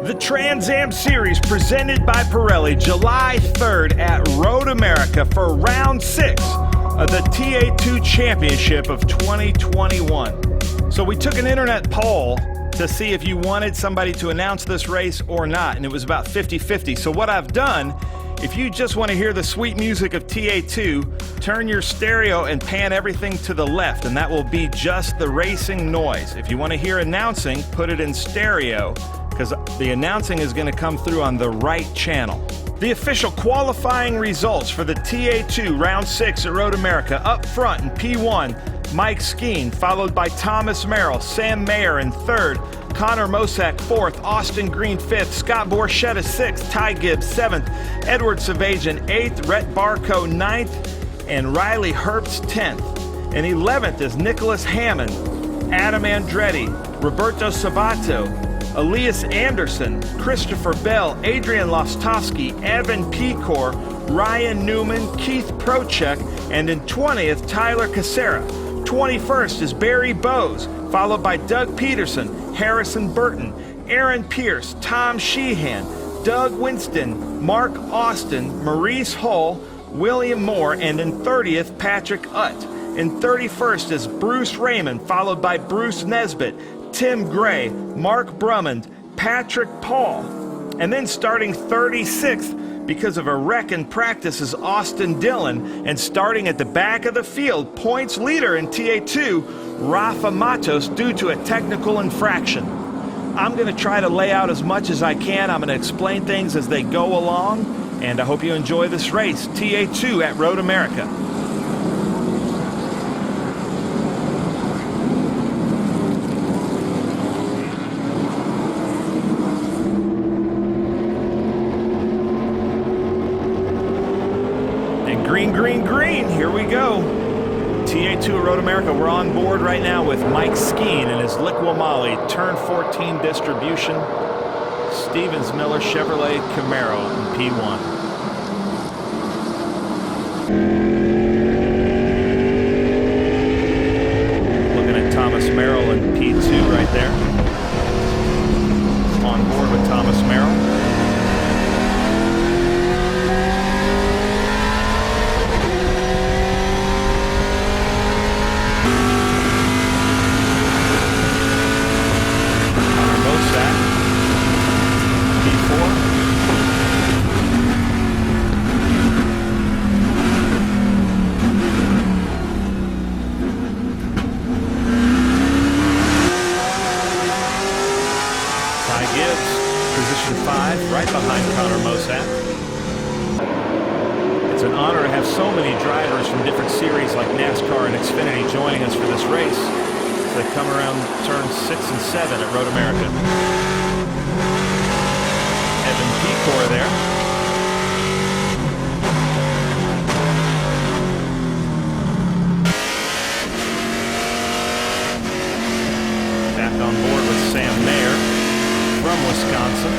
The Trans Am Series presented by Pirelli, July 3rd at Road America for round 6 of the TA2 Championship of 2021. So we took an internet poll to see if you wanted somebody to announce this race or not, and it was about 50-50. So what I've done, if you just want to hear the sweet music of TA2, turn your stereo and pan everything to the left, and that will be just the racing noise. If you want to hear announcing, put it in stereo, because the announcing is going to come through on the right channel. The official qualifying results for the TA2 Round 6 at Road America. Up front in P1, Mike Skeen, followed by Thomas Merrill, Sam Mayer in 3rd, Connor Mosack 4th, Austin Green 5th, Scott Borchetta 6th, Ty Gibbs 7th, Edward Savagian 8th, Rhett Barco 9th, and Riley Herbst 10th. And 11th is Nicholas Hammond, Adam Andretti, Roberto Sabato, Elias Anderson, Christopher Bell, Adrian Lostowski, Evan Pecor, Ryan Newman, Keith Prochek, and in 20th, Tyler Casera. 21st is Barry Bowes, followed by Doug Peterson, Harrison Burton, Aaron Pierce, Tom Sheehan, Doug Winston, Mark Austin, Maurice Hull, William Moore, and in 30th, Patrick Utt. In 31st is Bruce Raymond, followed by Bruce Nesbitt, Tim Gray, Mark Brummond, Patrick Paul. And then starting 36th, because of a wreck in practice, is Austin Dillon. And starting at the back of the field, points leader in TA2, Rafa Matos, due to a technical infraction. I'm going to try to lay out as much as I can. I'm going to explain things as they go along, and I hope you enjoy this race, TA2 at Road America. Green, here we go. TA2 at Road America, we're on board right now with Mike Skeen and his Liqui-Moly Turn 14 distribution, Stevens Miller Chevrolet Camaro in P1. Looking at Thomas Merrill in P2 right there. On board with Thomas Merrill. Position 5, right behind Connor Mosack. It's an honor to have so many drivers from different series like NASCAR and Xfinity joining us for this race as they come around turn 6 and 7 at Road America. Evan Pecor there. Back on board with Sam Mayer from Wisconsin.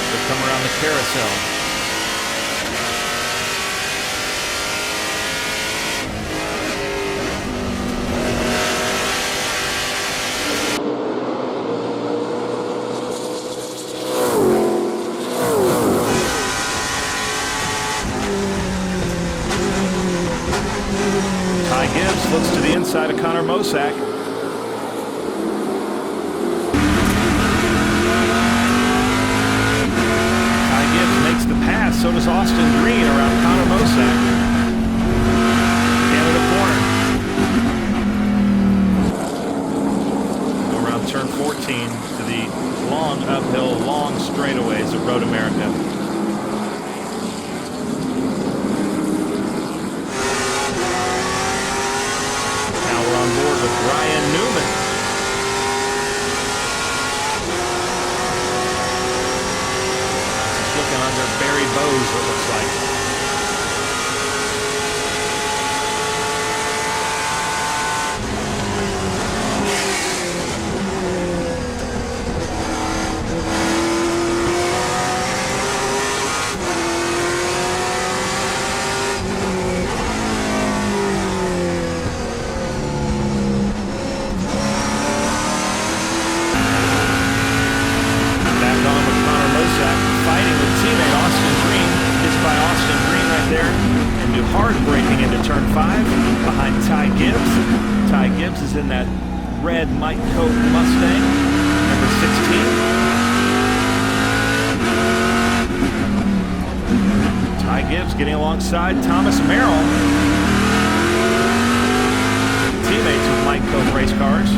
They come around the carousel. Ty Gibbs looks to the inside of Connor Mosack. So does Austin Green around Connor Mosack. Canada corner. Go around turn 14 to the long uphill, long straightaways at Road America. Now we're on board with Ryan Newman. Under Barry Bowes, it looks like. red Mike Cope Mustang, number 16. Ty Gibbs getting alongside Thomas Merrill. Teammates with Mike Cope race cars.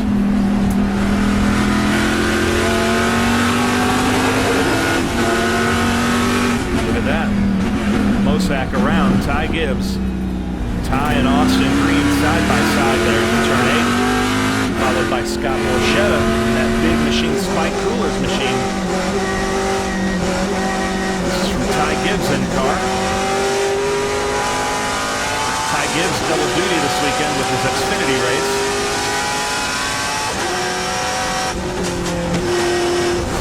Look at that. Mosack around Ty Gibbs. Ty and Austin Green side by side there in turn 8. Followed by Scott Borchetta in that big machine, Spike Coolers machine. This is from Ty Gibbs in car. Ty Gibbs double duty this weekend with his Xfinity race.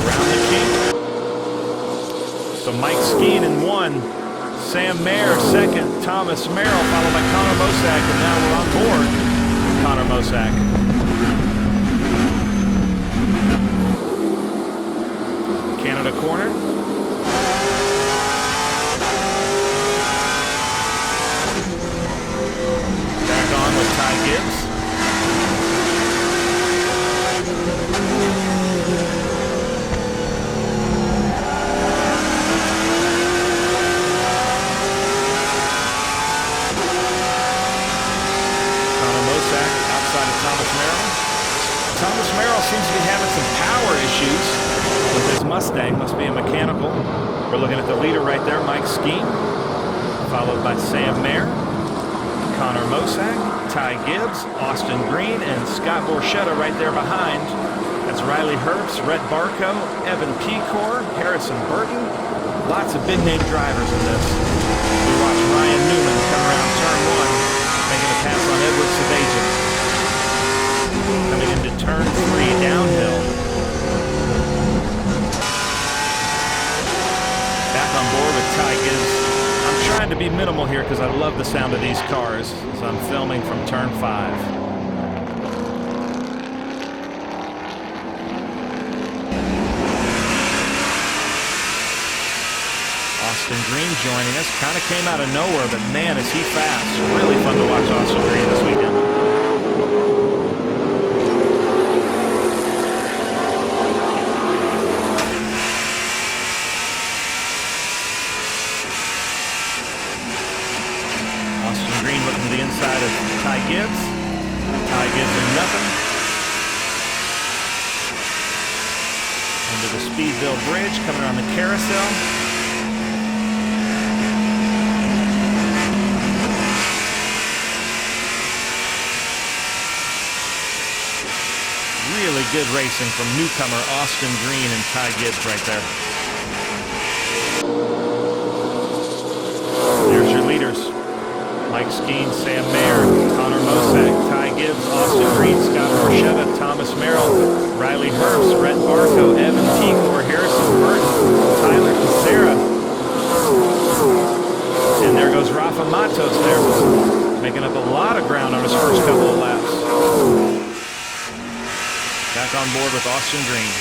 Around the key. So Mike Skeen in 1. Sam Mayer second, Thomas Merrill followed by Connor Mosack, and now we're on board Connor Mosack. Canada corner. Back on with Ty Gibbs. Thomas Merrill seems to be having some power issues with his Mustang. Must be a mechanical. We're looking at the leader right there, Mike Skeen, followed by Sam Mayer, Connor Mosack, Ty Gibbs, Austin Green, and Scott Borchetta right there behind. That's Riley Herbst, Rhett Barco, Evan Pecor, Harrison Burton. Lots of big-name drivers in this. We watch Ryan Newman come around turn 1, making a pass on Edward Savagian. Coming into turn 3 downhill. Back on board with Ty Gibbs. I'm trying to be minimal here because I love the sound of these cars, so I'm filming from turn 5. Austin Green joining us. Kind of came out of nowhere, but man, is he fast. Really fun to watch Austin Green this weekend. Inside of Ty Gibbs. Ty Gibbs in nothing. Into the Speedville Bridge, coming around the carousel. Really good racing from newcomer Austin Green and Ty Gibbs right there. There's your leaders. Mike Skeen, Sam Mayer, Connor Mosack, Ty Gibbs, Austin Green, Scott Borchetta, Thomas Merrill, Riley Herbst, Rhett Barco, Evan Pecor, Harrison Burton, Tyler Kucera. And there goes Rafa Matos there, making up a lot of ground on his first couple of laps. Back on board with Austin Green.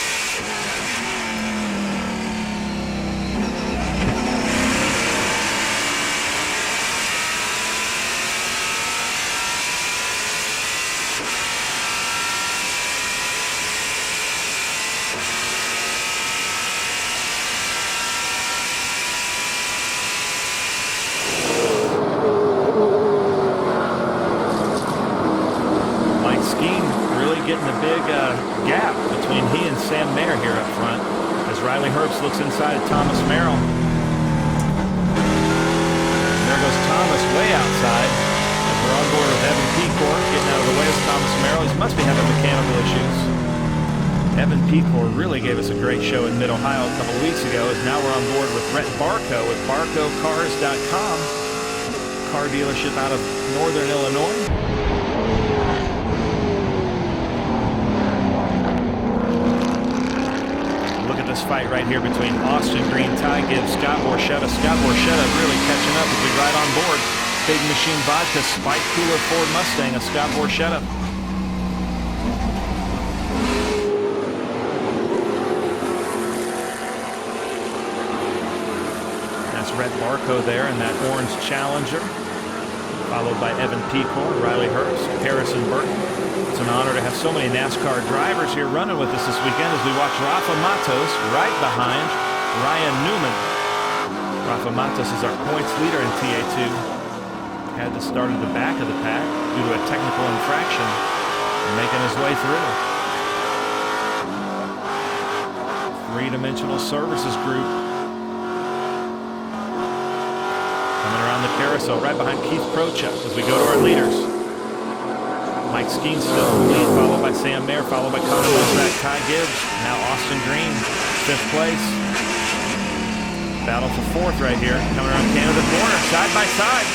Getting a big gap between he and Sam Mayer here up front as Riley Herbst looks inside at Thomas Merrill. And there goes Thomas way outside as we're on board with Evan Pecor getting out of the way of Thomas Merrill. He must be having mechanical issues. Evan Pecor really gave us a great show in Mid-Ohio a couple weeks ago as now we're on board with Rhett Barco with BarcoCars.com, car dealership out of Northern Illinois. Fight right here between Austin Green, Ty Gibbs, Scott Borchetta. Scott Borchetta really catching up as we ride on board. Big Machine Vodka, Spike Cooler Ford Mustang of Scott Borchetta. That's Rhett Barco there in that orange Challenger. followed by Evan Pecor, Riley Herbst, Harrison Burton. It's an honor to have so many NASCAR drivers here running with us this weekend as we watch Rafa Matos right behind Ryan Newman. Rafa Matos is our points leader in TA2. Had to start at the back of the pack due to a technical infraction, making his way through. Three-dimensional services group. Coming around the carousel right behind Keith Prochuk as we go to our leaders. Mike Skeen still in the lead, followed by Sam Mayer, followed by Connor Mosack, Ty Gibbs, now Austin Green, 5th place. Battle for 4th right here, coming around Canada corner, side by side.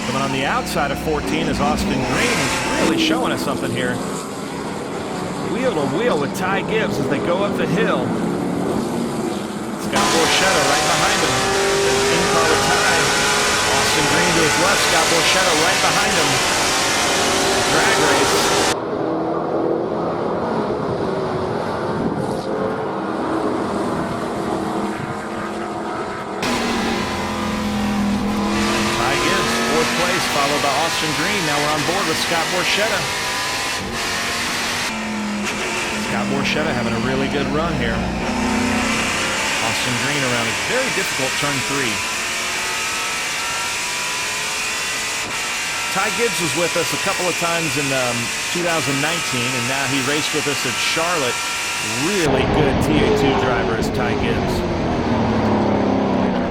Coming on the outside of 14 is Austin Green, who's really showing us something here. Wheel to wheel with Ty Gibbs as they go up the hill. Scott Borchetta right behind him. In-car with Ty. Austin Green to his left. Scott Borchetta right behind him. Drag race. Ty Gibbs, 4th place, followed by Austin Green. Now we're on board with Scott Borchetta. Scott Borchetta having a really good run here. Austin Green around a very difficult turn 3. Ty Gibbs was with us a couple of times in 2019, and now he raced with us at Charlotte. Really good TA2 driver is Ty Gibbs.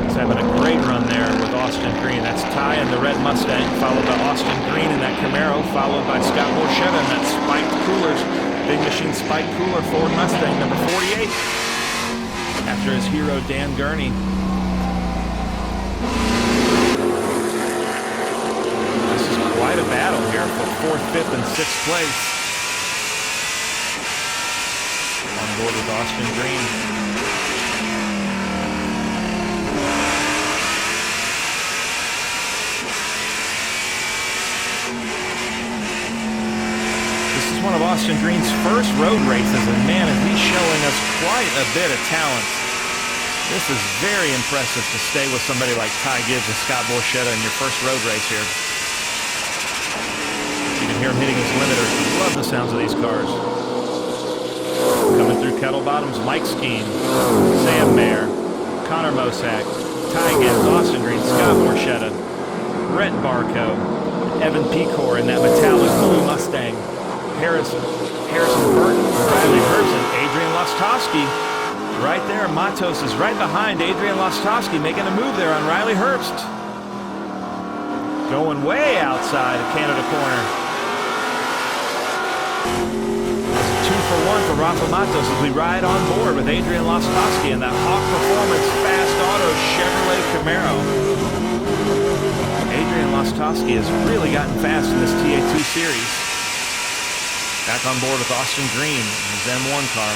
He's having a great run there with Austin Green. That's Ty in the red Mustang, followed by Austin Green in that Camaro, followed by Scott Borchetta in that spiked coolers. Big Machine Spike Cooler Ford Mustang, number 48. After his hero, Dan Gurney. This is quite a battle here for 4th, 5th, and 6th place. On board with Austin Green. One of Austin Green's first road races, and man, is he showing us quite a bit of talent. This is very impressive to stay with somebody like Ty Gibbs and Scott Borchetta in your first road race here. You can hear him hitting his limiter. Love the sounds of these cars. Coming through Kettle Bottoms, Mike Skeen, Sam Mayer, Connor Mosack, Ty Gibbs, Austin Green, Scott Borchetta, Brett Barco, Evan Pecor in that metallic blue Mustang. Harrison Burton, Riley Herbst, and Adrian Lostowski. Right there, Matos is right behind Adrian Lostowski, making a move there on Riley Herbst. Going way outside of Canada corner. 2 for 1 for Rafa Matos as we ride on board with Adrian Lostowski in that Hawk Performance Fast Auto Chevrolet Camaro. Adrian Lostowski has really gotten fast in this TA2 series. Back on board with Austin Green in his M1 car.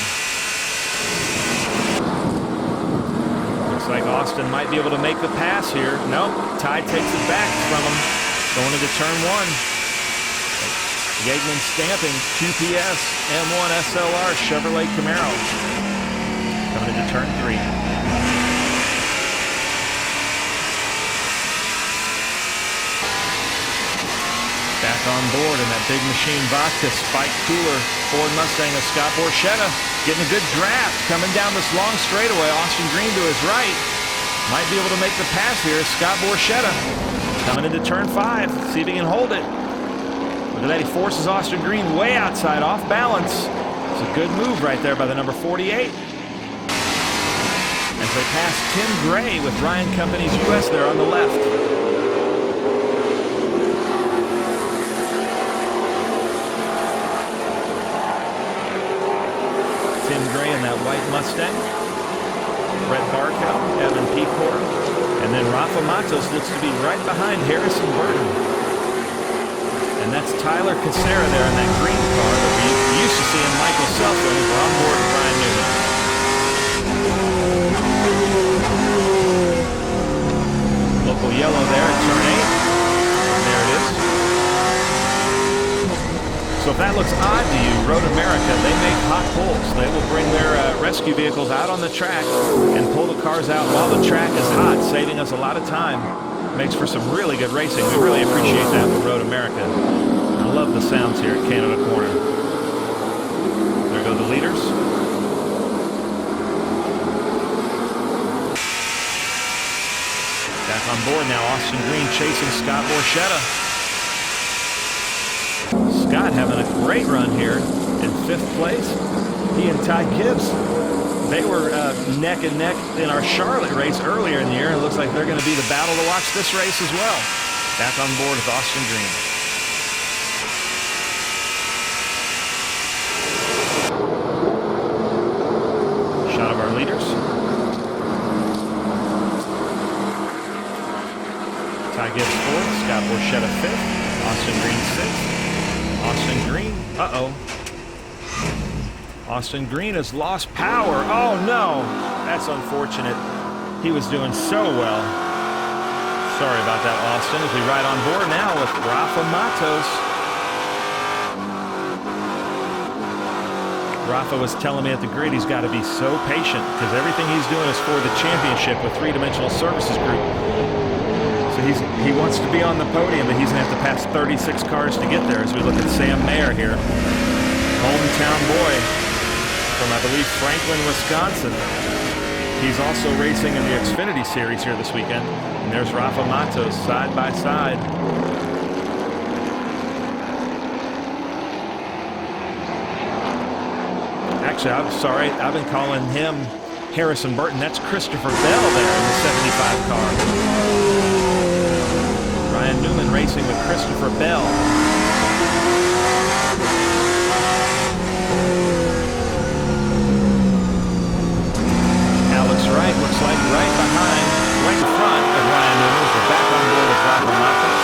Looks like Austin might be able to make the pass here. Nope, Ty takes it back from him. Going into turn 1. Yeagman stamping QPS M1 SLR Chevrolet Camaro. Coming into turn 3. Back on board in that Big Machine Vodka Spike Cooler Ford Mustang of Scott Borchetta. Getting a good draft coming down this long straightaway. Austin Green to his right. Might be able to make the pass here. Scott Borchetta coming into turn 5. See if he can hold it. Look at that. He forces Austin Green way outside, off balance. It's a good move right there by the number 48. As they pass Tim Gray with Ryan Companies US there on the left. Tim Gray in that white Mustang. Brett Barco, Evan Pecor, and then Rafa Matos looks to be right behind Harrison Burton. And that's Tyler Casera there in that green car that we used to see in Michael Selfin as we're on board with Brian Newman. Local yellow there at turn 8. There it is. So if that looks odd to you, Road America, they make hot pulls. They will bring their rescue vehicles out on the track and pull the cars out while the track is hot, saving us a lot of time. Makes for some really good racing. We really appreciate that with Road America. I love the sounds here at Canada Corner. There go the leaders. Back on board now, Austin Green chasing Scott Borchetta. Scott having a great run here in 5th place. He and Ty Gibbs, they were neck and neck in our Charlotte race earlier in the year. It looks like they're going to be the battle to watch this race as well. Back on board with Austin Green. Shot of our leaders. Ty Gibbs 4th, Scott Borchetta 5th, Austin Green 6th. Austin Green, Austin Green has lost power. Oh no, that's unfortunate. He was doing so well. Sorry about that, Austin. As we ride on board now with Rafa Matos. Rafa was telling me at the grid he's got to be so patient because everything he's doing is for the championship with 3-Dimensional Services Group. So he wants to be on the podium, but he's going to have to pass 36 cars to get there as we look at Sam Mayer here. Hometown boy from, I believe, Franklin, Wisconsin. He's also racing in the Xfinity Series here this weekend. And there's Rafa Matos side by side. Actually, I'm sorry, I've been calling him Harrison Burton. That's Christopher Bell there in the 75 car. Ryan Newman racing with Christopher Bell. Alex Wright looks like right behind, right in front of Ryan Newman. We're back on board with Rafa Matos.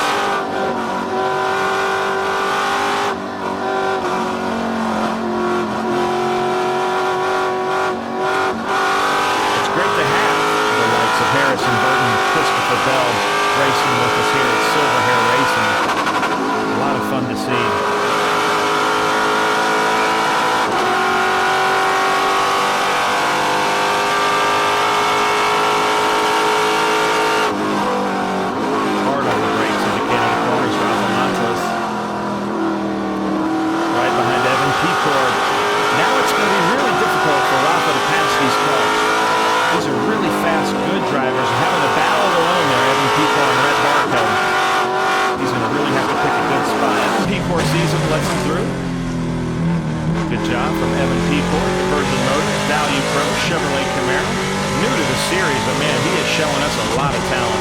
It's great to have the likes of Harrison Burton and Christopher Bell racing with us here at Silver Hair Racing. A lot of fun to see. Hard on the brakes in the Canada corners, Rafa Matos. Right behind Evan Pecord. Now it's going to be really difficult for Rafa to pass these cars. These are really fast, good drivers. Having a battle alone there, Evan Pecord and Red Barco. He's going to really have to pick a good spot. Evan Pecord sees him, lets him through. Good job from Evan Pecord, Virgin Motors, Value Pro, Chevrolet Camaro. New to the series, but man, he is showing us a lot of talent.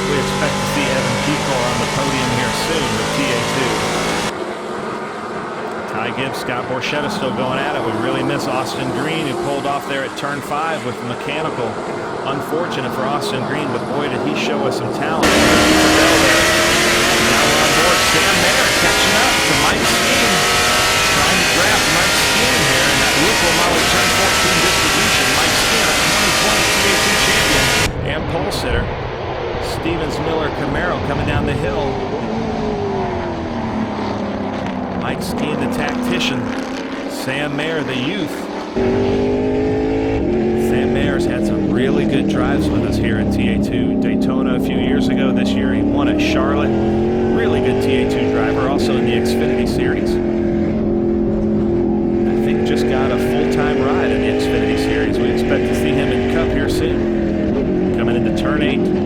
We expect to see Evan Pecord on the podium here soon with TA2. Ty Gibbs, Scott Borchetta still going at it. We really miss Austin Green, who pulled off there at turn 5 with the mechanical. Unfortunate for Austin Green, but boy, did he show us some talent. Now we're on board. Sam Mayer catching up to Mike Skeen. Trying to draft Mike Skeen here in that Lupo Model turn 14 distribution. Mike Skeen, a 2020 TA2 champion and pole sitter. Stevens Miller Camaro coming down the hill. Mike Skeen, the tactician. Sam Mayer, the youth. Sam Mayer's had some really good drives with us here in TA2. Daytona a few years ago. This year he won at Charlotte. Really good TA2 driver, also in the Xfinity Series. I think just got a full-time ride in the Xfinity Series. We expect to see him in Cup here soon. Coming into turn 8.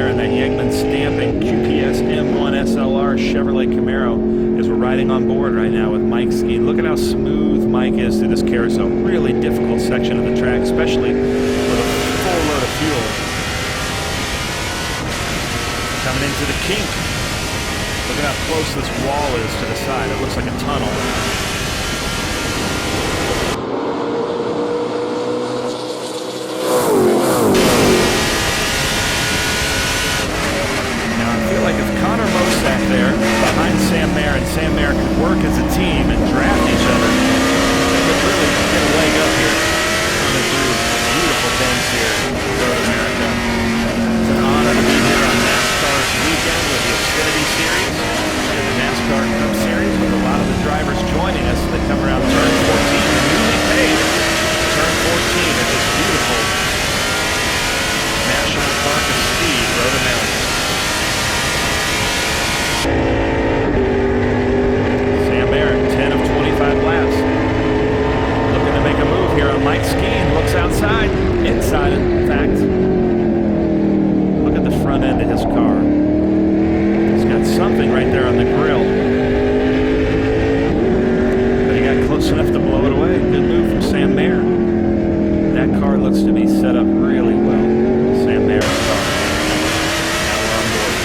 That Yegman stamping QPS M1 SLR Chevrolet Camaro as we're riding on board right now with Mike Skeen. Look at how smooth Mike is through this carousel. Really difficult section of the track, especially with a full load of fuel. Coming into the kink. Look at how close this wall is to the side. It looks like a tunnel. There behind Sam Mayer, and Sam Mayer could work as a team and draft each other. They could really get a leg up here. Coming through beautiful bends here in Road America. It's an honor to be here on NASCAR's weekend. here on Mike Skeen. Looks outside, inside in fact. Look at the front end of his car. He's got something right there on the grill. But he got close enough to blow it away. Good move from Sam Mayer. That car looks to be set up really well. Sam Mayer's car. Now we're on board.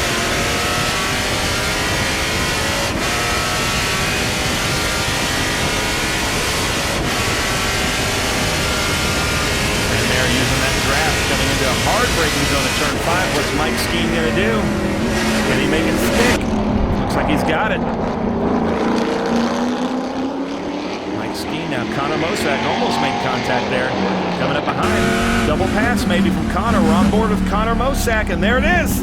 Sam Mayer using that draft, coming into a hard braking zone at turn 5. What's Mike Skeen going to do? Can he make it stick? Looks like he's got it. Skeen now. Connor Mosak almost made contact there. Coming up behind. Double pass maybe from Connor. We're on board with Connor Mosak, and there it is.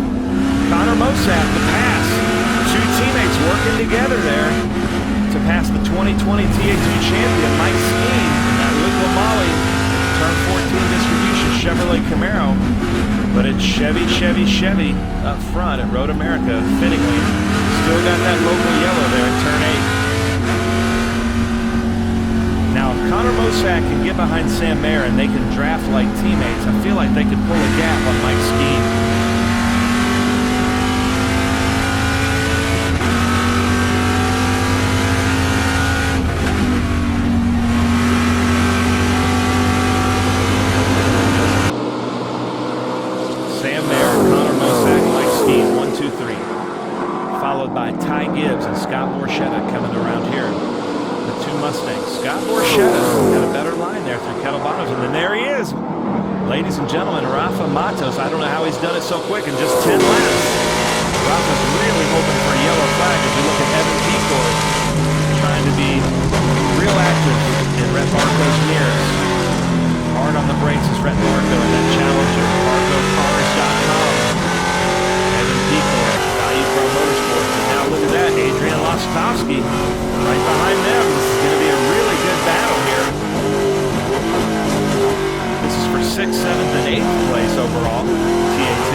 Connor Mosak, the pass. Two teammates working together there to pass the 2020 TA2 champion, Mike Skeen. That Liqua Moly, turn 14 distribution Chevrolet Camaro. But it's Chevy up front at Road America, fittingly. Still got that local yellow there at turn 8. Now, if Connor Mosak can get behind Sam Mayer and they can draft like teammates, I feel like they could pull a gap on Mike Skeen. Sam Mayer, Connor Mosak, Mike Skeen, 1, 2, 3. Followed by Ty Gibbs and Scott Borchetta coming around here. The two Mustangs. Scott Borchetta got a better line there through Kettle Bottoms, and then there he is. Ladies and gentlemen, Rafa Matos. I don't know how he's done it so quick in just 10 laps. Rafa's really hoping for a yellow flag as we look at Evan Pecor trying to be real active in Rhett Barco's mirrors. Hard on the brakes is Rhett Barco in that Challenger. BarcoCars.com. Evan Pecor, Value Pro Motorsports. And now look at that, Adrian Lostowski right behind them. This is going to be a really good battle here. This is for 6th, 7th, and 8th place overall. TA2.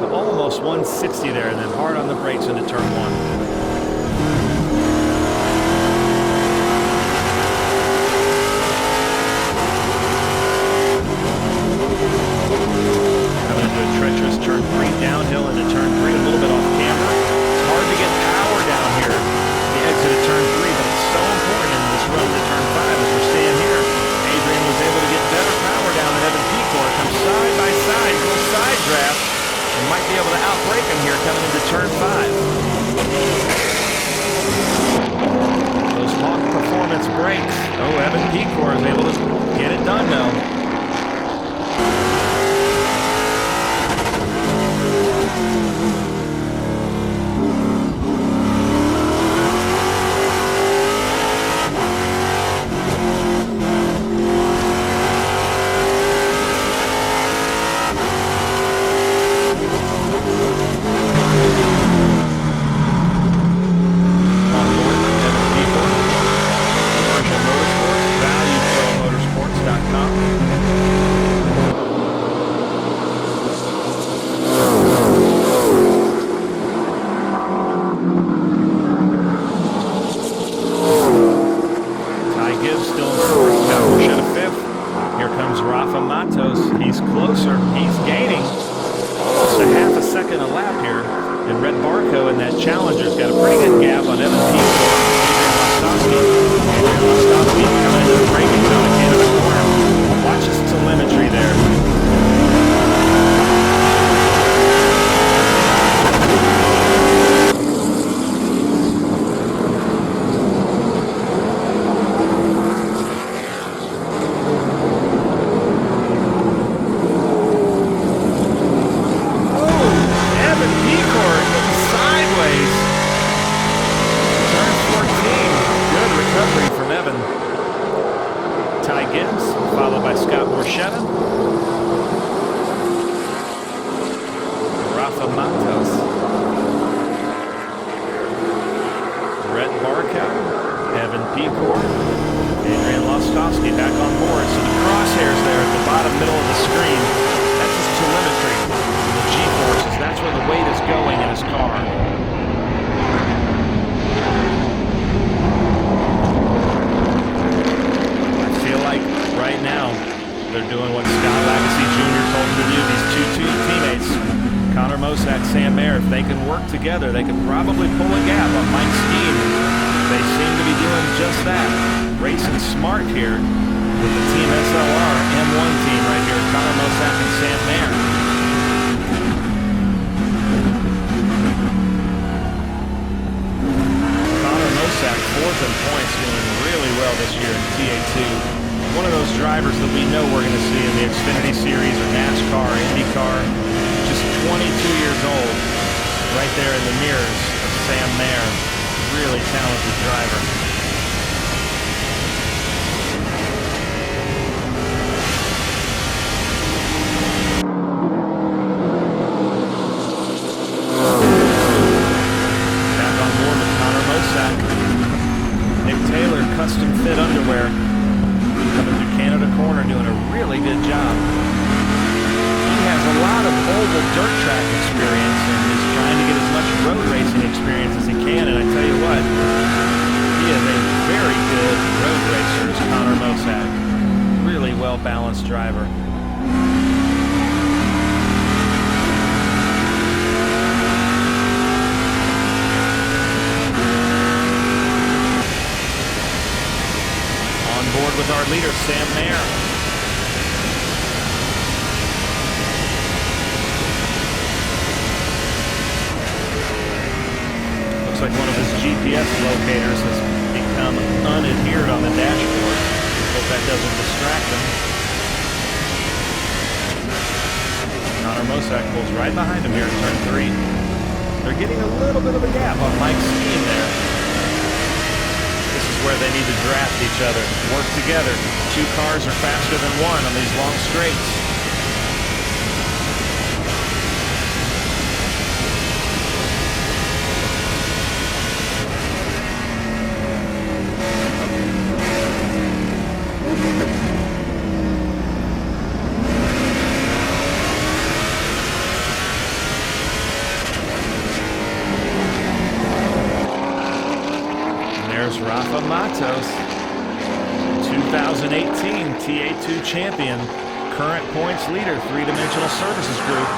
Almost 160 there, and then hard on the brakes into turn 1. Coming into a treacherous turn 3, downhill into turn 3, a little bit off camera. It's hard to get power down here, the exit of turn 3, but it's so important in this run to turn 5 as we're seeing here. Adrian was able to get better power down than Evan Pecor. Comes side by side, little side draft. And might be able to outbrake him here coming into turn 5. Those Hawk performance brakes. Oh, Evan Pecor is able to get it done though. He's closer. He's gaining almost a half a second a lap here. And Rhett Barco in that Challenger's got a pretty good gap on Evan Pecor. Adrian Lostowski coming into the braking zone at the end of the corner. Watch his telemetry there. Ty Gibbs, followed by Scott Borchetta. Rafa Matos. Rhett Barco. Evan Pecor. back on board. So the crosshairs there at the bottom middle of the screen, that's his telemetry. The G-forces, that's where the weight is going in his car. I feel like right now they're doing what Scott Lagasse Jr. told them to do. These two teammates, Connor Mosack, Sam Mayer, if they can work together, they could probably pull a gap on Mike Skeen. They seem to be doing just that. Racing smart here with the Team SLR M1 team right here, Connor Mosack and Sam Mayer. Connor Mosack, 4th in points, doing really well this year in TA2. One of those drivers that we know we're going to see in the Xfinity Series or NASCAR, IndyCar. Just 22 years old, right there in the mirrors of Sam Mayer. Really talented driver. Back on board with Connor Mosack. Nick Taylor, custom fit underwear. Coming through Canada Corner, doing a really good job. He has a lot of oval dirt track experience and is trying to get as much road racing experience as he can. And I tell you what, he is a very good road racer, is Connor Mosack. Really well-balanced driver. On board with our leader, Sam Mayer. Looks like one of his GPS locators has become unadhered on the dashboard. Hope that doesn't distract him. Connor Mosack pulls right behind him here in turn 3. They're getting a little bit of a gap on Mike Skeen there. This is where they need to draft each other, work together. 2 cars are faster than 1 on these long straights. There's Rafa Matos, 2018 TA2 champion, current points leader, 3-dimensional services group.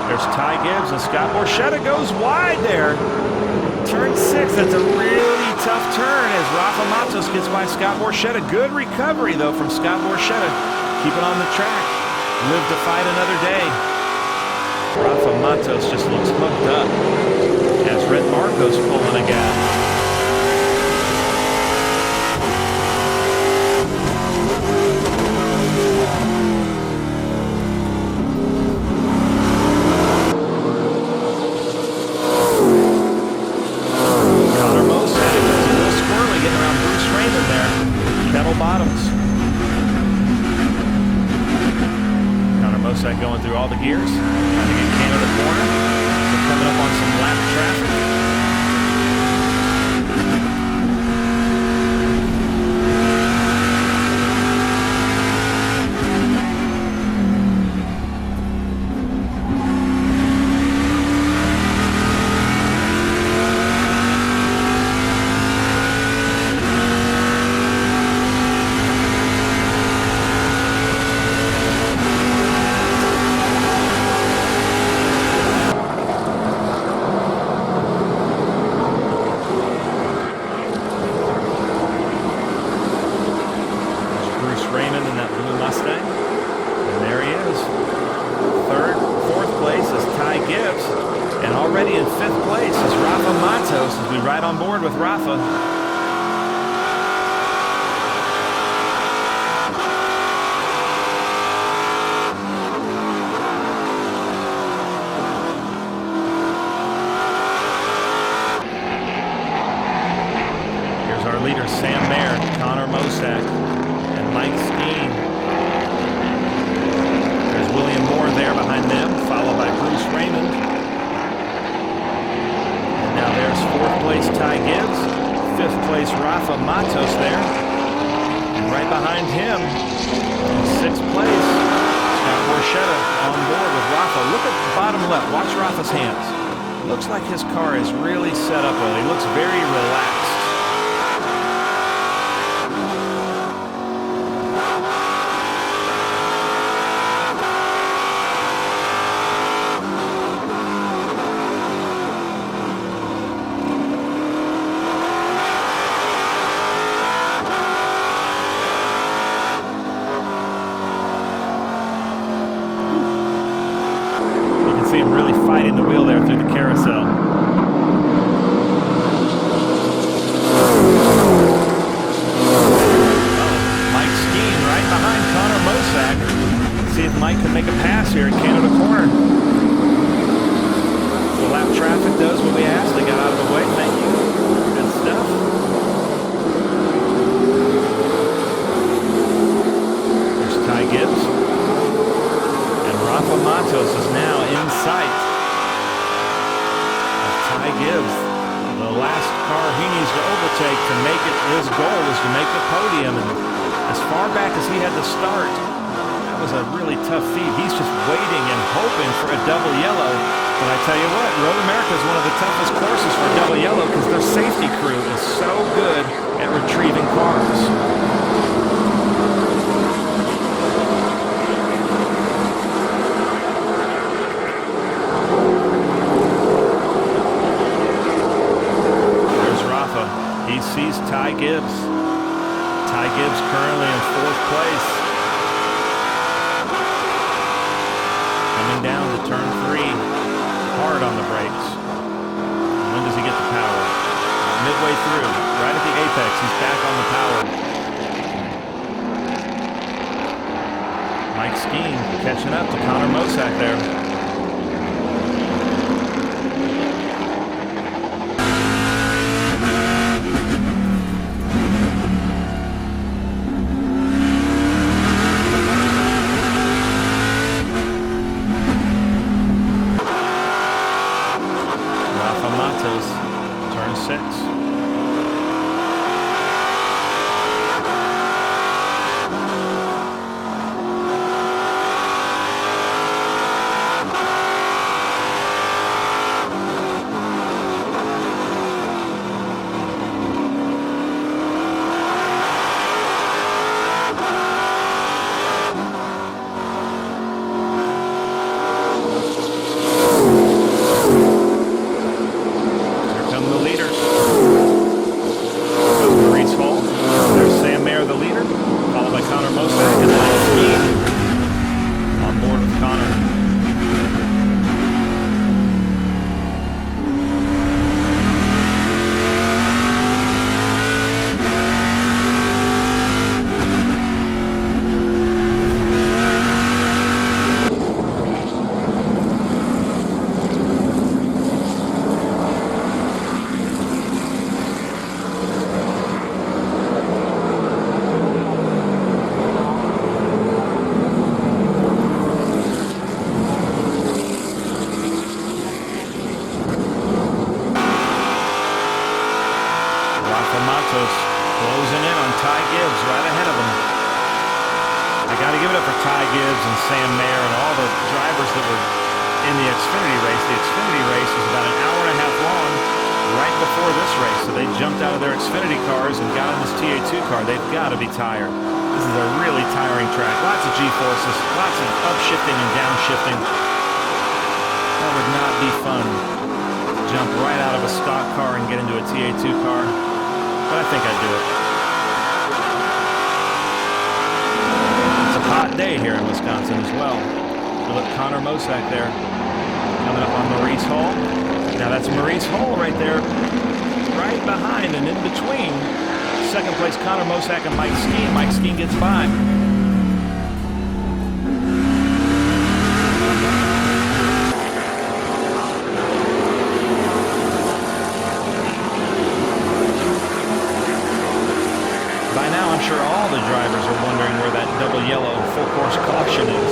There's Ty Gibbs and Scott Borchetta goes wide there. Turn 6, that's a really tough turn as Rafa Matos gets by Scott Borchetta. Good recovery though from Scott Borchetta. Keep it on the track. Live to fight another day. Rafa Matos just looks hooked up as Red Marco's pulling a gap. Mosack going through all the gears, trying to get Canada Corner. They're coming up on some lap traffic. And already in 5th place is Rafa Matos as we ride on board with Rafa. Here's our leader, Sam Mayer, Connor Mosack, and Mike Skeen. There's William Moore there behind them, followed by Bruce Raymond. Now there's 4th place Ty Gibbs, 5th place Rafa Matos there. And right behind behind him, in sixth place, Scott Borchetta on board with Rafa. Look at the bottom left. Watch Rafa's hands. Looks like his car is really set up well. He looks very relaxed. See him really fighting the wheel there through the carousel. Mike Skeen right behind Connor Mosack. Let's see if Mike can make a pass here in Canada Corner. The lap traffic does what we asked. They got out of the way. Thank you. Good stuff. There's Ty Gibbs. Rafa Matos is now in sight of Ty Gibbs. The last car he needs to overtake to make it, his goal is to make the podium. And as far back as he had to start, that was a really tough feat. He's just waiting and hoping for a double yellow. But I tell you what, Road America is one of the toughest courses for double yellow because their safety crew is so good at retrieving cars. He sees Ty Gibbs. Ty Gibbs currently in fourth place. Coming down to turn 3. Hard on the brakes. When does he get the power? Midway through. Right at the apex. He's back on the power. Mike Skeen catching up to Connor Mosack there. Turn 6. Closing in on Ty Gibbs right ahead of him. I got to give it up for Ty Gibbs and Sam Mayer and all the drivers that were in the Xfinity race. The Xfinity race was about an hour and a half long right before this race. So they jumped out of their Xfinity cars and got in this TA2 car. They've got to be tired. This is a really tiring track. Lots of G-forces, lots of upshifting and downshifting. That would not be fun to jump right out of a stock car and get into a TA2 car. But I think I'd do it. It's a hot day here in Wisconsin as well. So look, Connor Mosack there coming up on Maurice Hall. Now that's Maurice Hall right there, right behind and in between. Second place Connor Mosack and Mike Skeen. Mike Skeen gets by. By now, I'm sure all the drivers are wondering where that double yellow full course caution is.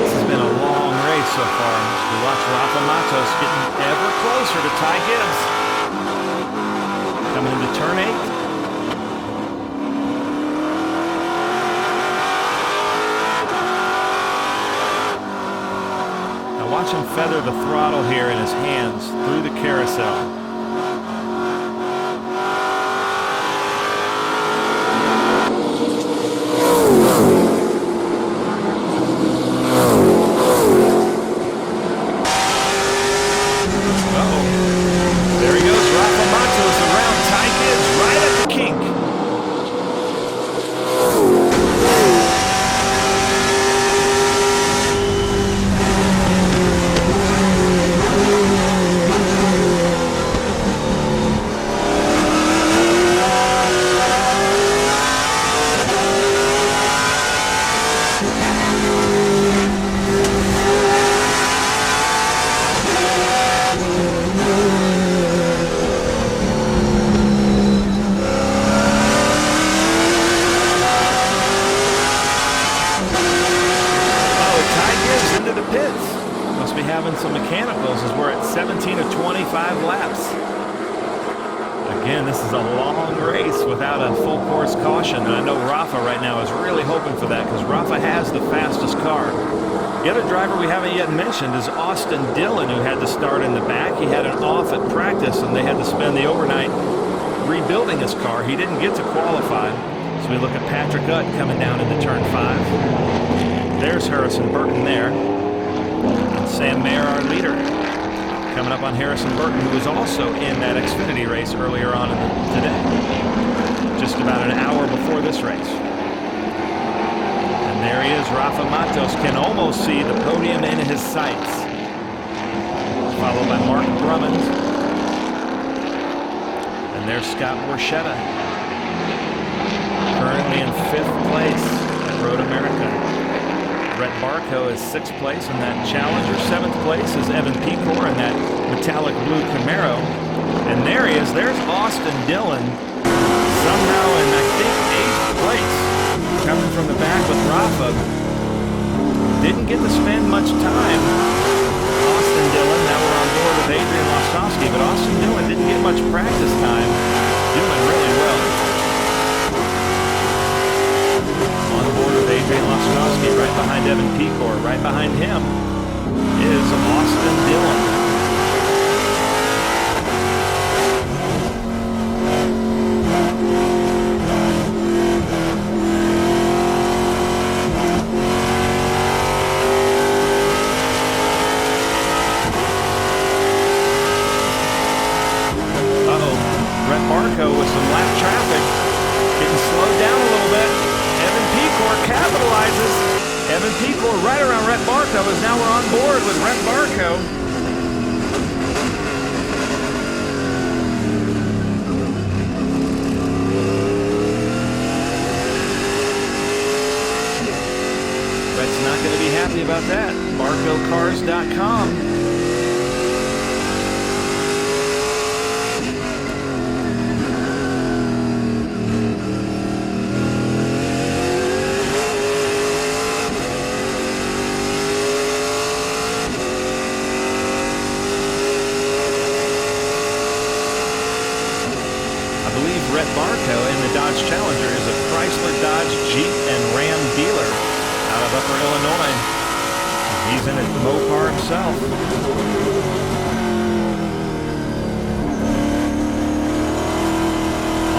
This has been a long race so far. We watch Rafa Matos getting ever closer to Ty Gibbs. Coming into turn 8. watch him feather the throttle here in his hands through the carousel. Some mechanicals as we're at 17 of 25 laps. Again, this is a long race without a full course caution, and I know Rafa right now is really hoping for that because Rafa has the fastest car. The other driver we haven't yet mentioned is Austin Dillon, who had to start in the back. He had an off at practice, and they had to spend the overnight rebuilding his car. He didn't get to qualify. So we look at Patrick Utt coming down into turn 5. There's Harrison Burton there. Sam Mayer, our leader, coming up on Harrison Burton, who was also in that Xfinity race earlier on today, just about an hour before this race. And there he is, Rafa Matos, can almost see the podium in his sights, followed by Mark Drummond. And there's Scott Borchetta, currently in 5th place at Road America. Brett Barco is 6th place in that Challenger. 7th place is Evan Pecor in that metallic blue Camaro. And there he is. There's Austin Dillon, somehow in, I think, 8th place. Coming from the back with Rafa. Didn't get to spend much time. Austin Dillon, now we're on board with Adrian Lostowski, but Austin Dillon didn't get much practice time. Doing really well. On board with Adrian Lostowski, right behind Evan Pecor. Right behind him is Austin Dillon. Brett Barco with some lap traffic. Getting slowed down a little bit. Evan Pecor capitalizes. Evan Pecor right around Brett Barco as now we're on board with Brett Barco. Brett's not going to be happy about that. BarcoCars.com. Brett Barco in the Dodge Challenger is a Chrysler, Dodge, Jeep, and Ram dealer out of Upper Illinois. He's in a Mopar himself.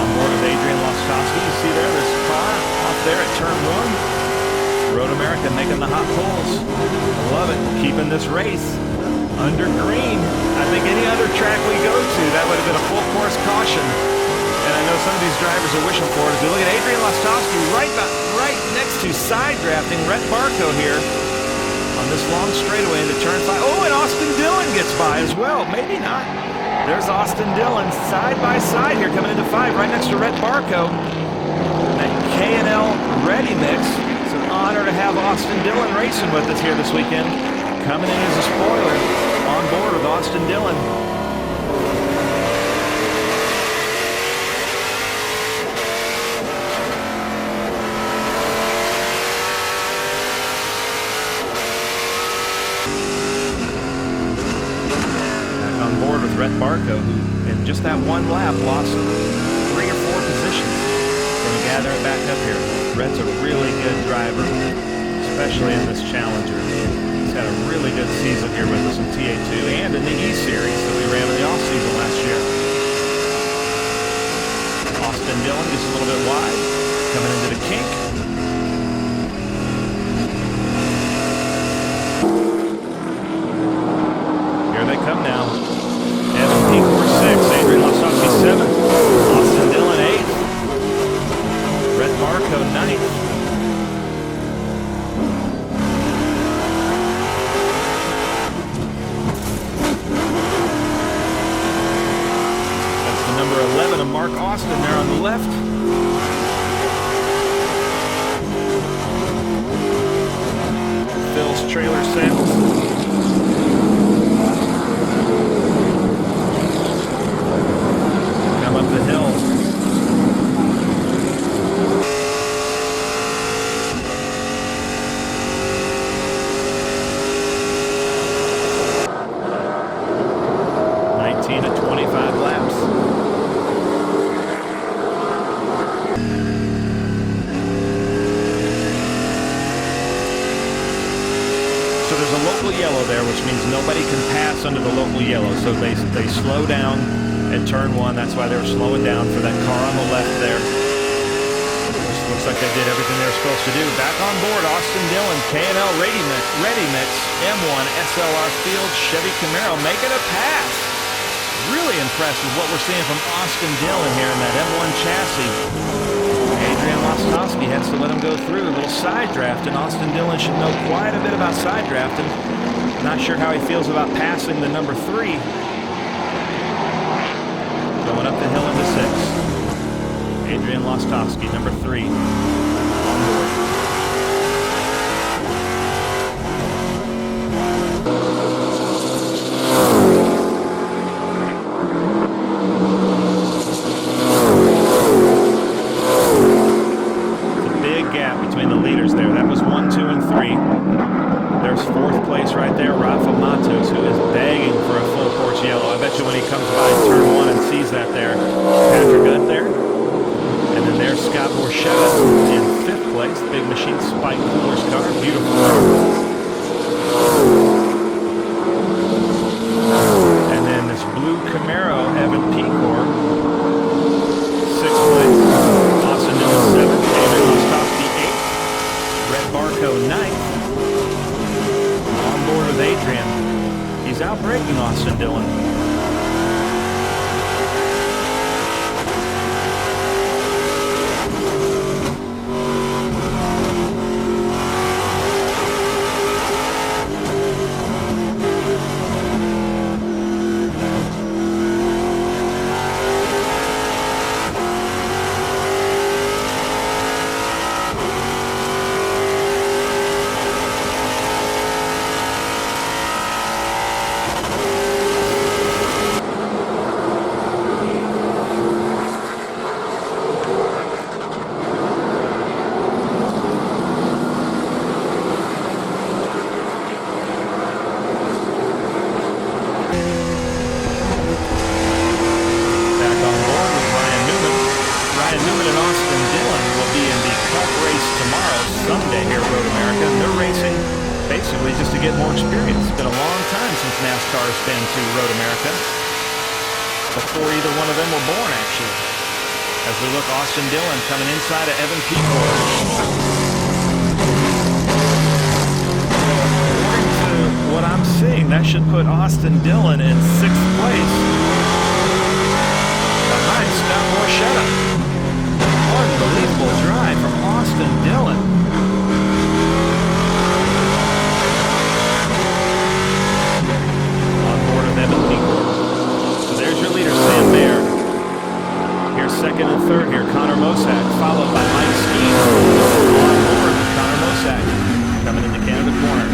On board with Adrian Lostowski. You see there, this car off there at turn 1. Road America making the hot pulls. I love it. Keeping this race under green. I think any other track we go to, that would have been a full course caution. And I know some of these drivers are wishing for it. As we look at Adrian Lostowski right next to side drafting Brett Barco here on this long straightaway into turn 5. Oh, and Austin Dillon gets by as well. Maybe not. There's Austin Dillon side by side here coming into 5 right next to Brett Barco. That K&L Ready Mix. It's an honor to have Austin Dillon racing with us here this weekend. Coming in as a spoiler on board with Austin Dillon. Brett Barco, who in just that one lap lost 3 or 4 positions. Going to gather it back up here. Brett's a really good driver, especially in this Challenger. He's had a really good season here with us in TA2 and in the E-Series that we ran in the off-season last year. Austin Dillon just a little bit wide, coming into the kink. Here they come now. Evan Pecor 6, Adrian Lostowski 7, Austin Dillon 8, Brett Barco 9th. That's the number 11 of Mark Austin there on the left. Phil's trailer sales. Up the hill. (19 to 25 laps). So there's a local yellow there, which means nobody can pass under the local yellow. So they slow down at turn 1. That's why they were slowing down for that car on the left there. Looks like they did everything they were supposed to do. Back on board, Austin Dillon, K&L Ready Mix, M1 SLR Field Chevy Camaro making a pass. Really impressed with what we're seeing from Austin Dillon here in that M1 chassis. Adrian Lostowski has to let him go through. A little side draft, and Austin Dillon should know quite a bit about side drafting. Not sure how he feels about passing the number 3. Going up the hill into 6. Adrian Lostowski, number 3, on board. It's a big gap between the leaders there. That was 1, 2, and 3. There's 4th place right there, Rafa Matos, who is begging for a full porch yellow. I bet you when he comes by turn 1 and sees that there, Patrick Gutt there. And then there's Scott Borchetta in 5th place. Big Machine Spike Cooler's car, beautiful car. And then this blue Camaro, Evan Pecor, 6th place. Austin Dillon 7th, David Lostowski 8th, Brett Barco 9th. On board with Adrian. He's outbreaking Austin Dillon. Just to get more experience. It's been a long time since NASCAR has been to Road America. Before either one of them were born, actually. As we look, Austin Dillon coming inside of Evan Pecor. According to what I'm seeing, that should put Austin Dillon in 6th place. Behind Scott Borchetta. Unbelievable drive from Austin Dillon. Evan Pecor. So there's your leader, Sam Mayer. Here's 2nd and 3rd here, Connor Mosack, followed by Mike Skeens. On board, Connor Mosack coming into Canada corner.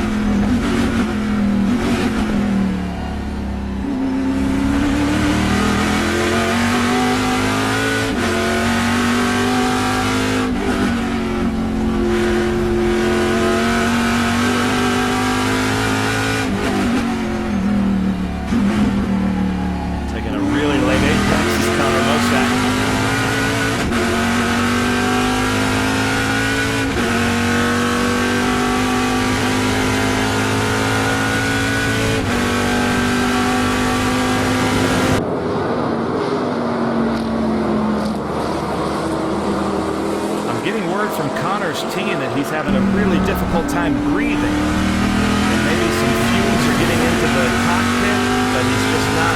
word from Connor's team that he's having a really difficult time breathing. And maybe some fumes are getting into the cockpit, but he's just not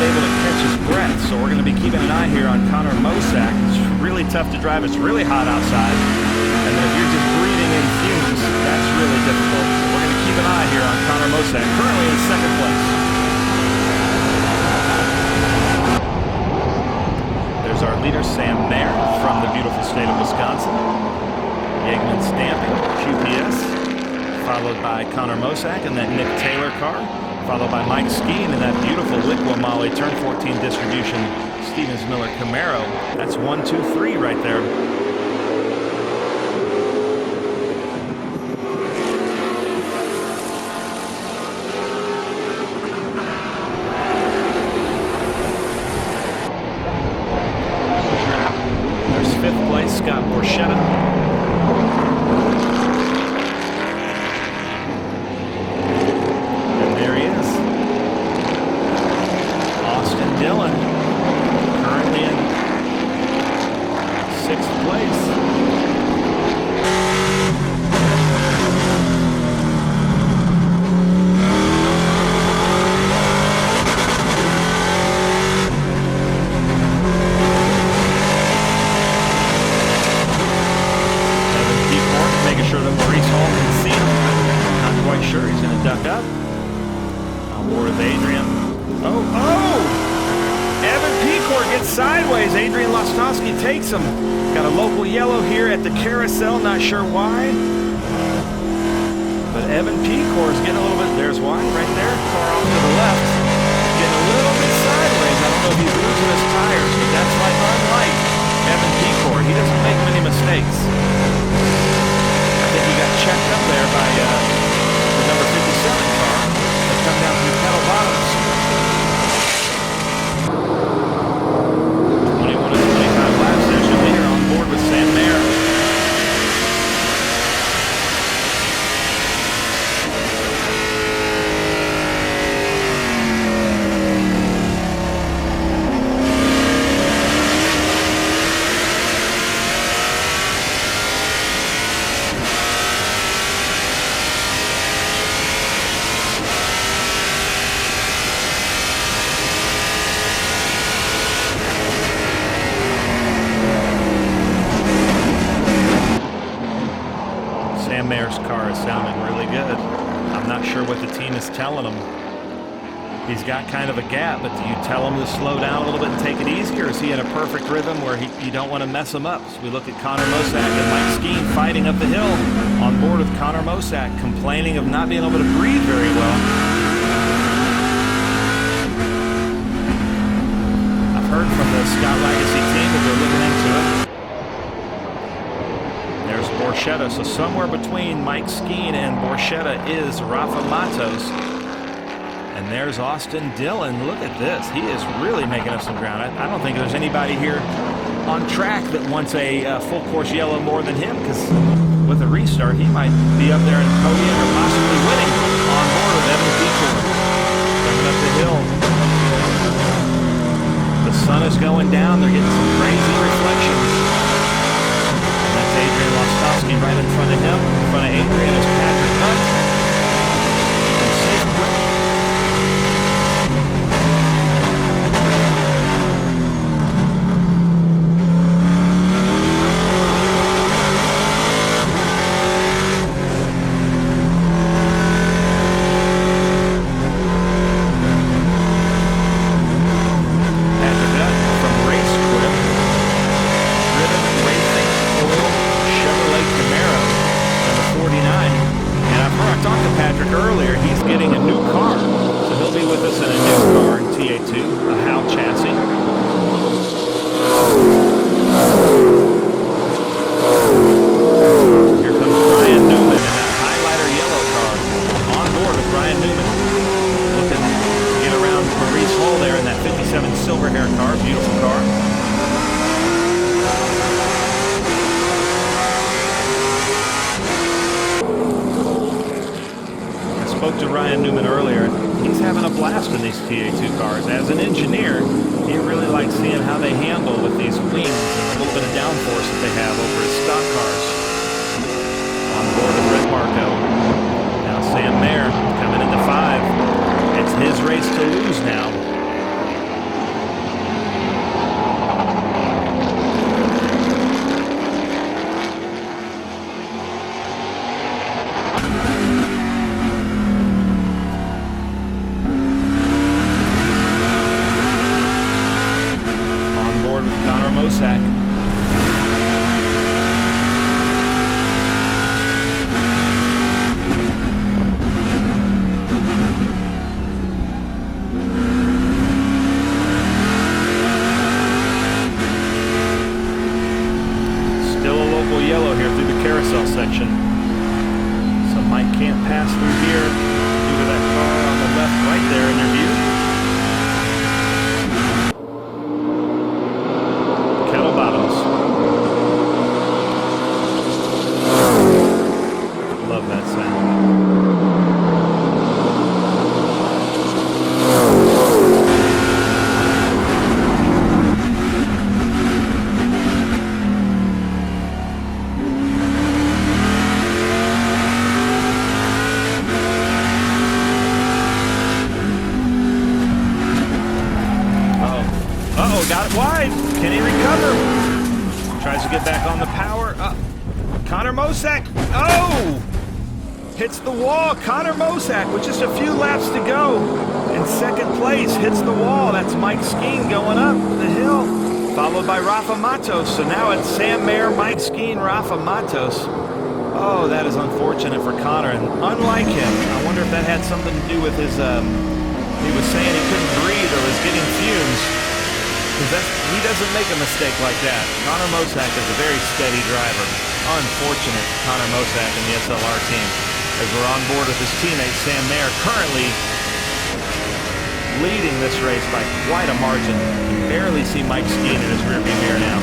able to catch his breath. So we're going to be keeping an eye here on Connor Mosack. It's really tough to drive. It's really hot outside. And if you're just breathing in fumes, that's really difficult. So we're going to keep an eye here on Connor Mosack, currently in second place. There's our leader, Sam Mayer, from the beautiful state of Wisconsin. Yeagman Stamping, QPS, followed by Connor Mosack in that Nick Taylor car, followed by Mike Skeen in that beautiful Liqua Moly Turn 14 distribution Stevens Miller Camaro. That's 1, 2, 3 right there. There's fifth place, Scott Borchetta. Dillon, currently in sixth place. Evan Peacock making sure that Maurice Hall can see him. Not quite sure. He's going to duck up. On board with Adrian. Oh! Evan Peacock gets sideways. Adrian Lostowski takes him. Got a local yellow here at the carousel. Not sure why. But Evan Peacock is getting a little bit. There's one right there. Far off to the left. Getting a little bit sideways. I don't know if he's losing his tires, but that's like unlike Evan Peacock. He doesn't make many mistakes. I think he got checked up there by the number 57 car that come down through pedal bottoms. 21 and 25 laps. There's your leader on board with Sam Mayer. Sam Mayer's car is sounding really good. I'm not sure what the team is telling him. He's got kind of a gap, but do you tell him to slow down a little bit and take it easy, or is he in a perfect rhythm where you don't want to mess him up? So we look at Connor Mosack and Mike Skeen fighting up the hill on board with Connor Mosack, complaining of not being able to breathe very well. I've heard from the Scott Legacy team that they're looking into it. There's Borchetta, so somewhere between Mike Skeen and Borchetta is Rafa Matos. And there's Austin Dillon. Look at this. He is really making up some ground. I don't think there's anybody here on track that wants a full course yellow more than him, because with a restart, he might be up there in podium or possibly winning on board with Evan Peacock. Coming up the hill. The sun is going down. They're getting some crazy reflections. Adrian Lostowski right in front of him. In front of Adrian is Patrick Hunt. Safe quick. Patrick Hunt from Race Quip. Driven Racing Oil Chevrolet Camaro, number 49. And I talked to Patrick earlier. He's getting a new car, so he'll be with us in a new car in TA2, a Hal chassis. Here comes Brian Newman in that highlighter yellow car. On board with Brian Newman, looking to get around Maurice Hall there in that 57 silver hair car. Beautiful car. Spoke to Ryan Newman earlier. He's having a blast in these TA2 cars. As an engineer, he really likes seeing how they handle with these wings and the little little bit of downforce that they have over his stock cars. On board with Red Marco. Now Sam Mayer coming into 5. It's his race to lose now. Yellow here through the carousel section. So Mike can't pass through here due to that car on the left right there in their view. Kettle bottoms. Love that sound. Got it wide. Can he recover? Tries to get back on the power. Connor Mosack. Oh! Hits the wall. Connor Mosack with just a few laps to go. In second place. Hits the wall. That's Mike Skeen going up the hill. Followed by Rafa Matos. So now it's Sam Mayer, Mike Skeen, Rafa Matos. Oh, that is unfortunate for Connor. And unlike him, I wonder if that had something to do with his, he was saying he couldn't breathe or was getting fumes. He doesn't make a mistake like that. Connor Mosack is a very steady driver. Unfortunate Connor Mosack in the SLR team. As we're on board with his teammate Sam Mayer, currently leading this race by quite a margin. You can barely see Mike Skeen in his rearview mirror now.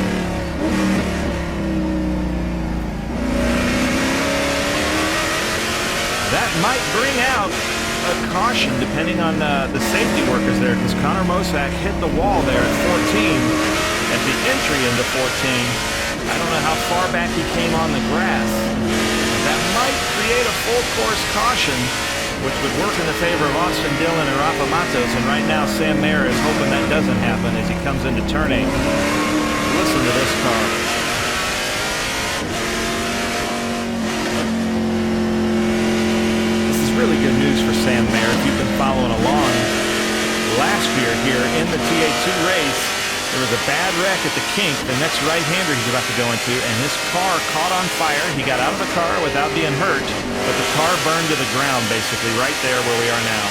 That might bring out a caution depending on the safety workers there, because Connor Mosack hit the wall there at 14 at the entry into 14. I don't know how far back he came on the grass. That might create a full course caution, which would work in the favor of Austin Dillon and Rafa Matos. And right now Sam Mayer is hoping that doesn't happen as he comes into turn 8. Listen to this car. Really good news for Sam Mayer if you've been following along. Last year here in the TA2 race, there was a bad wreck at the kink, the next right-hander he's about to go into, and his car caught on fire. He got out of the car without being hurt, but the car burned to the ground basically right there where we are now.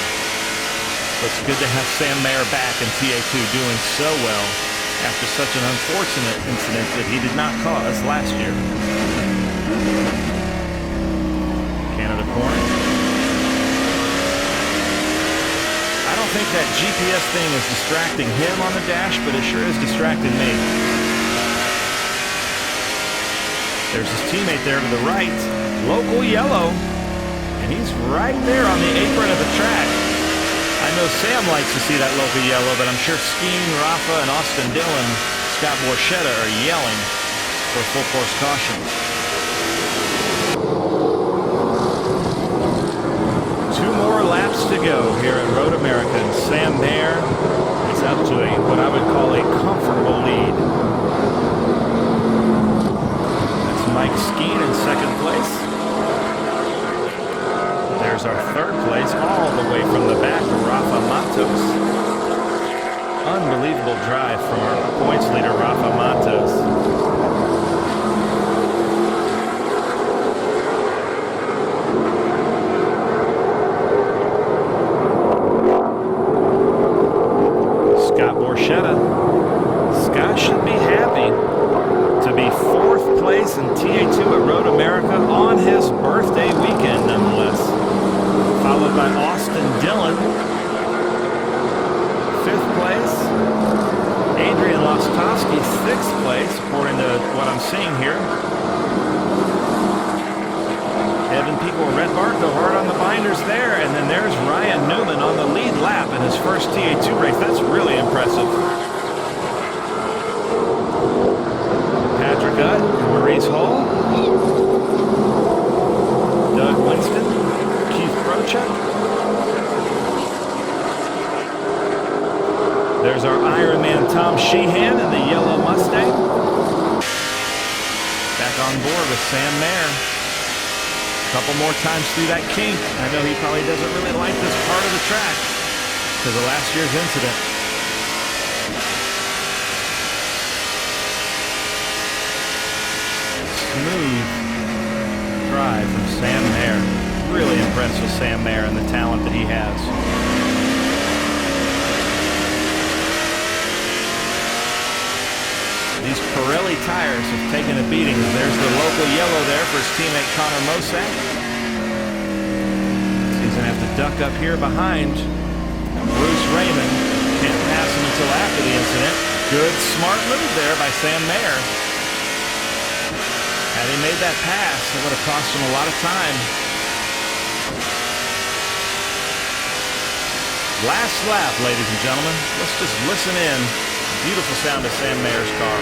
So it's good to have Sam Mayer back in TA2 doing so well after such an unfortunate incident that he did not cause last year. Canada corner. I don't think that GPS thing is distracting him on the dash, but it sure is distracting me. There's his teammate there to the right, local yellow, and he's right there on the apron of the track. I know Sam likes to see that local yellow, but I'm sure Skeen, Rafa, and Austin Dillon, Scott Borchetta are yelling for full course caution. Two more laps to go here at Road America, and Sam Mayer is up to what I would call a comfortable lead. That's Mike Skeen in second place. There's our third place, all the way from the back, Rafa Matos. Unbelievable drive from our points leader, Rafa Matos. Scott should be happy to be fourth place in TA2 at Road America on his birthday weekend, nonetheless. Followed by Austin Dillon, fifth place. Adrian Lostowski, sixth place, according to what I'm seeing here. Evan Pico and Red Barco hard on the binders there, and then there's Ryan Newman on the lead lap in his first TA2 race. That's really impressive. Hall, Doug Winston, Keith Prochuk. There's our Ironman Tom Sheehan in the yellow Mustang. Back on board with Sam Mayer. A couple more times through that kink. I know he probably doesn't really like this part of the track because of last year's incident. Smooth drive from Sam Mayer. Really impressed with Sam Mayer and the talent that he has. These Pirelli tires have taken a beating. There's the local yellow there for his teammate Connor Mosack. He's going to have to duck up here behind Bruce Raymond. Can't pass him until after the incident. Good, smart move there by Sam Mayer. Had he made that pass, it would have cost him a lot of time. Last lap, ladies and gentlemen. Let's just listen in. Beautiful sound of Sam Mayer's car.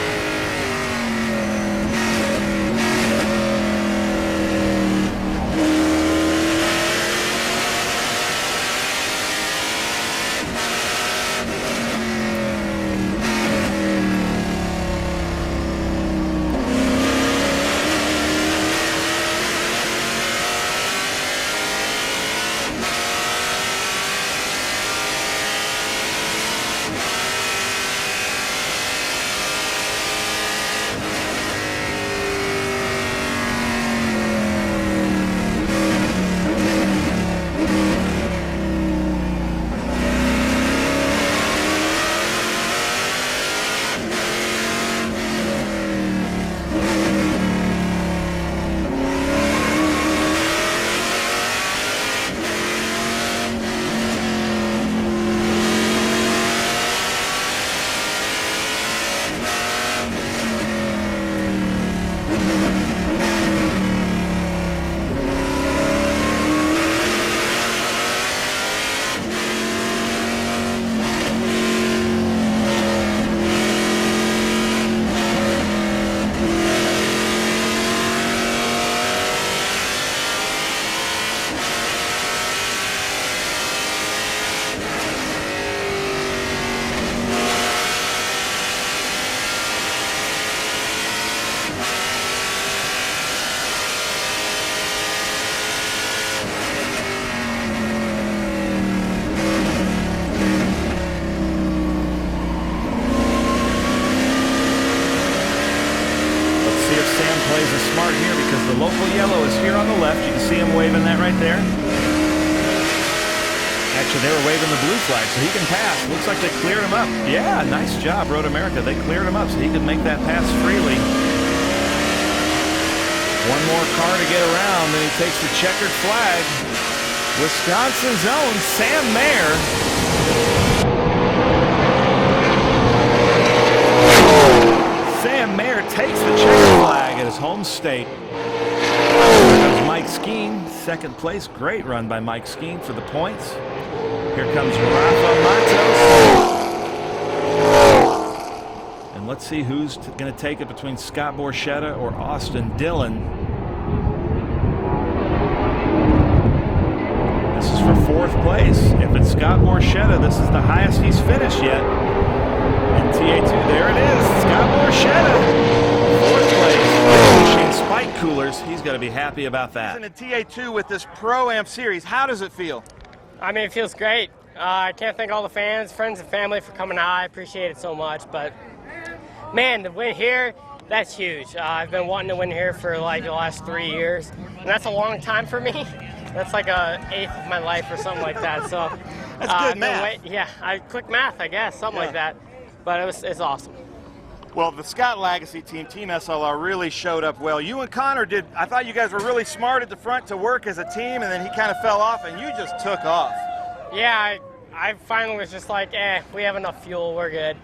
Plays it smart here because the local yellow is here on the left. You can see him waving that right there. Actually, they were waving the blue flag, so he can pass. Looks like they cleared him up. Yeah, nice job, Road America. They cleared him up so he could make that pass freely. One more car to get around, then he takes the checkered flag. Wisconsin's own Sam Mayer. Sam Mayer takes the checkered flag at his home state. There's Mike Skeen, second place. Great run by Mike Skeen for the points. Here comes Rafa Matos. And let's see who's going to take it between Scott Borchetta or Austin Dillon. This is for fourth place. If it's Scott Borchetta, this is the highest he's finished yet. In TA2, there it is. Scott Borchetta, fourth place. Machine spike coolers. He's got to be happy about that. In a TA2 with this Pro-Am series, how does it feel? I mean, it feels great. I can't thank all the fans, friends, and family for coming out. I appreciate it so much. But, man, to win here, that's huge. I've been wanting to win here for like the last 3 years, and that's a long time for me. That's like an eighth of my life or something like that. So that's good math. Quick math, I guess, something like that. But it's awesome. Well, the Scott Lagacy team, Team SLR, really showed up well. You and Connor did. I thought you guys were really smart at the front to work as a team, and then he kind of fell off, and you just took off. Yeah, I finally was just like, we have enough fuel, we're good.